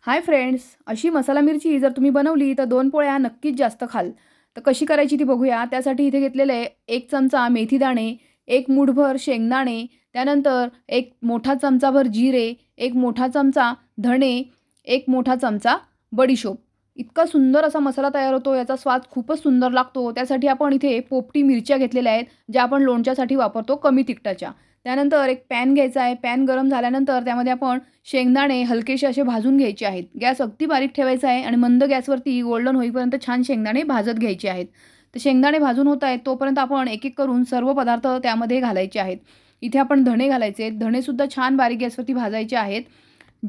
Hi friends, अशी मसाला मिरची जर तुम्ही बनवली तर 2 पोळ्या नक्कीच जास्त खाल. तर कशी करायची ती बघूया. त्यासाठी इथे घेतलेले 1 चमचा मेथी दाणे, 1 मूठभर शेंगदाणे, त्यानंतर 1 मोठा चमचाभर जिरे, 1 मोठा चमचा धणे, 1 मोठा चमचा बडीशोप. इतका सुंदर असा मसाला तयार होतो. याचा स्वाद खूपच सुंदर लागतो. त्यासाठी आपण इथे पोपटी मिरच्या घेतलेल्या आहेत, ज्या आपण लोणच्यासाठी वापरतो कमी तिखटाच्या. त्यानंतर एक पॅन घ्यायचा आहे. पॅन गरम झाल्यानंतर त्यामध्ये आपण शेंगदाणे हलकेसे असे भाजून घ्यायचे आहेत. गॅस अगदी बारीक ठेवायचा आहे आणि मंद गॅसवरती गोल्डन होईपर्यंत छान शेंगदाणे भाजत घ्यायचे आहेत. तर शेंगदाणे भाजून होत आहेत तोपर्यंत आपण एक-एक करून सर्व पदार्थ त्यामध्ये घालायचे आहेत. इथे आपण धणे घालायचे आहेत. धणेसुद्धा छान बारीक गॅसवरती भाजायचे आहेत.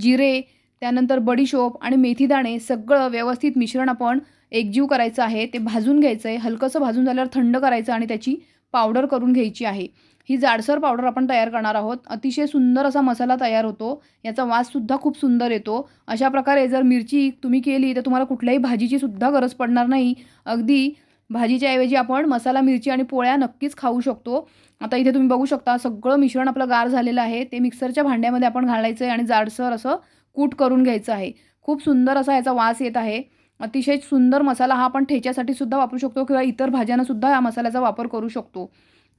जिरे, त्यानंतर बडीशोप आणि मेथीदाणे सगळं व्यवस्थित मिश्रण आपण एकजीव करायचं आहे. ते भाजून घ्यायचं आहे. हलकंसं भाजून झाल्यावर थंड करायचं आणि त्याची पावडर करून घ्यायची आहे. ही जाडसर पावडर आपण तयार करणार आहोत. अतिशय सुंदर असा मसाला तयार होतो. याचा वाससुद्धा खूप सुंदर येतो. अशा प्रकारे जर मिरची तुम्ही केली तर तुम्हाला कुठल्याही भाजीची सुद्धा गरज पडणार नाही. अगदी भाजीच्या ऐवजी आपण मसाला मिरची आणि पोळ्या नक्कीच खाऊ शकतो. आता इथे तुम्ही बघू शकता सगळं मिश्रण आपलं गार झालेलं आहे. ते मिक्सरच्या भांड्यामध्ये आपण घालायचं आहे आणि जाडसर असं कूट करून घ्यायचं आहे. खूप सुंदर असा याचा वास येत आहे. अतिशय सुंदर मसाला हा आपण ठेच्यासाठी सुद्धा वापरू शकतो किंवा इतर भाज्यांना सुद्धा या मसाल्याचा वापर करू शकतो.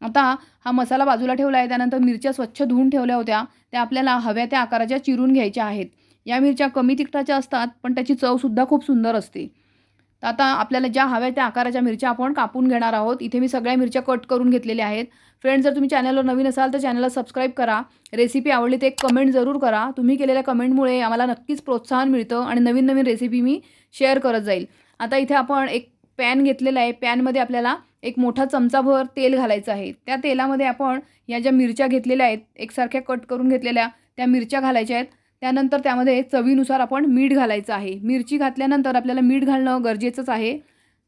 आता हा मसाला बाजूला ठेवला आहे. त्यानंतर मिरच्या स्वच्छ धुवून ठेवल्या होत्या. त्या आपल्याला हव्या त्या आकाराच्या चिरून घ्यायच्या आहेत. या मिरच्या कमी तिखटाच्या असतात, पण त्याची चवसुद्धा खूप सुंदर असते. तर आता आपल्याला ज्या हव्या त्या आकाराच्या मिरच्या आपण कापून घेणार आहोत. इथे मी सगळ्या मिरच्या कट करून घेतलेल्या आहेत. फ्रेंड्स, जर तुम्ही चॅनलवर नवीन असाल तर चॅनलला सबस्क्राईब करा. रेसिपी आवडली तर एक कमेंट जरूर करा. तुम्ही केलेल्या कमेंटमुळे आम्हाला नक्कीच प्रोत्साहन मिळतं आणि नवीन नवीन रेसिपी मी शेअर करत जाईल. आता इथे आपण एक पॅन घेतलेला आहे. पॅनमध्ये आपल्याला एक मोठा चमचाभर तेल घालायचं आहे. त्या तेलामध्ये आपण या ज्या मिरच्या घेतलेल्या आहेत, एकसारख्या कट करून घेतलेल्या त्या मिरच्या घालायच्या आहेत. त्यानंतर त्यामध्ये चवीनुसार आपण मीठ घालायचं आहे. मिरची घातल्यानंतर आपल्याला मीठ घालणं गरजेचंच आहे,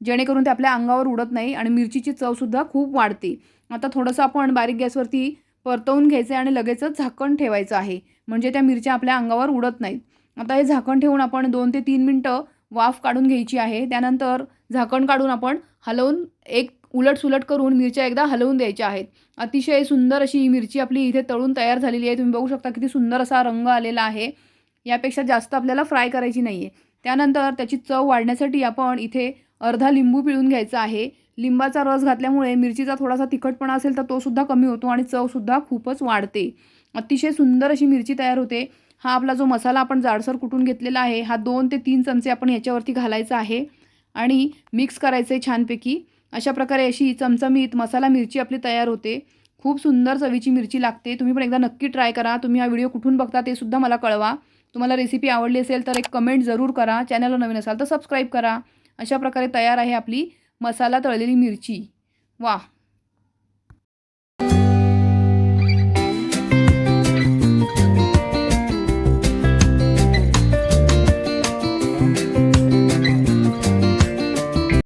जेणेकरून ते आपल्या अंगावर उडत नाही आणि मिरचीची चवसुद्धा खूप वाढते. आता थोडंसं आपण बारीक गॅसवरती परतवून घ्यायचं आहे आणि लगेचच झाकण ठेवायचं आहे, म्हणजे त्या मिरच्या आपल्या अंगावर उडत नाहीत. आता हे झाकण ठेवून आपण 2 ते 3 मिनटं वाफ काढून घ्यायची आहे. त्यानंतर झाकण काढून आपण हलवून एक उलटसुलट करून मिरच्या एकदा हलवून द्यायच्या आहेत. अतिशय सुंदर अशी ही मिरची आपली इथे तळून तयार झालेली आहे. तुम्ही बघू शकता किती सुंदर असा रंग आलेला आहे. यापेक्षा जास्त आपल्याला फ्राय करायची नाही आहे. त्यानंतर त्याची चव वाढण्यासाठी आपण इथे अर्धा लिंबू पिळून घ्यायचा आहे. लिंबाचा रस घातल्यामुळे मिरचीचा थोडासा तिखटपणा असेल तर तोसुद्धा कमी होतो आणि चवसुद्धा खूपच वाढते. अतिशय सुंदर अशी मिरची तयार होते. हा आपला जो मसाला आपण जाडसर कुटून घेतलेला आहे, हा 2 ते 3 चमचे आपण ह्याच्यावरती घालायचा आहे आणि मिक्स करायचं आहे छानपैकी. अशा प्रकारे अशी चमचमीत मसाला मिरची आपली तयार होते. खूप सुंदर चवीची मिरची लागते. तुम्ही पण एकदा नक्की ट्राय करा. तुम्ही हा व्हिडिओ कुठून बघता ते सुद्धा मला कळवा. तुम्हाला रेसिपी आवडली असेल तर एक कमेंट जरूर करा. चॅनलला नवीन असाल तर सबस्क्राईब करा. अशा प्रकारे तयार आहे आपली मसाला तळलेली मिरची. वाह!